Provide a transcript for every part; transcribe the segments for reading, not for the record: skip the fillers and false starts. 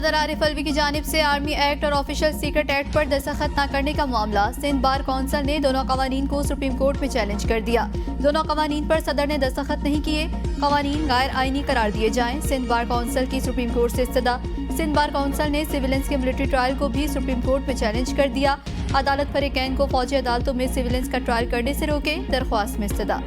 सदर आरिफ अलवी की जानिब से आर्मी एक्ट और ऑफिशियल सीक्रेट एक्ट पर दस्तखत न करने का मामला। सिंध बार कौंसिल ने दोनों कवानीन को सुप्रीम कोर्ट में चैलेंज कर दिया। दोनों कवानीन पर सदर ने दस्तखत नहीं किए, कवानीन गैर आईनी करार दिए जाएं। सिंध बार कौंसिल की सुप्रीम कोर्ट से इस्तदा। सिंध बार कौंसिल ने सिविलियंस के मिलिट्री ट्रायल को भी सुप्रीम कोर्ट में चैलेंज कर दिया। अदालत फरीकैन को फौजी अदालतों में सिविलियंस का ट्रायल करने से रोके, दरख्वास्त में इस्तदा।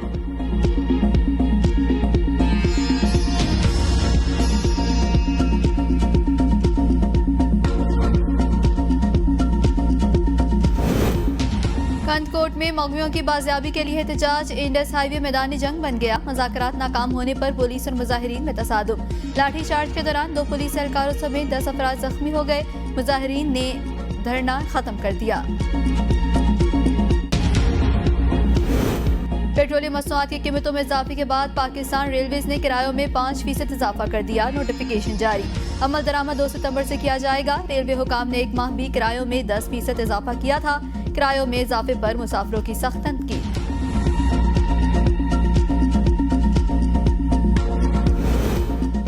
कंदकोट में मौलवियों की बाजियाबी के लिए एहतजाज। इंडस हाईवे मैदानी जंग बन गया। मुज़ाकरात नाकाम होने पर पुलिस और मुजाहिरीन में तसादुम। लाठीचार्ज के दौरान 2 पुलिस एहलकारों समेत 10 अफराद जख्मी हो गए। मुजाहिरीन ने धरना खत्म कर दिया। पेट्रोलियम मसनूआत की कीमतों में इजाफे के बाद पाकिस्तान रेलवेज ने किरायों में 5% इजाफा कर दिया। नोटिफिकेशन जारी। अमल दरामद 2 सितंबर से किया जाएगा। रेलवे हुकाम ने 1 माह भी किरायों में 10% इजाफा किया था। किरायों में इजाफे पर मुसाफिरों की सख्त तनकीद।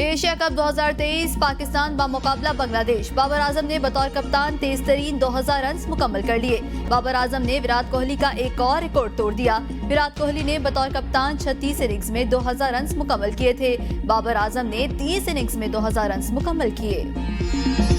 एशिया कप 2023 पाकिस्तान बामुकाबला बांग्लादेश। बाबर आजम ने बतौर कप्तान तेज तरीन 2000 रन मुकम्मल कर लिए। बाबर आजम ने विराट कोहली का एक और रिकॉर्ड तोड़ दिया। विराट कोहली ने बतौर कप्तान 36 इनिंग्स में 2000 रन मुकम्मल किए थे। बाबर आजम ने 30 इनिंग्स में 2000 रन मुकम्मल किए।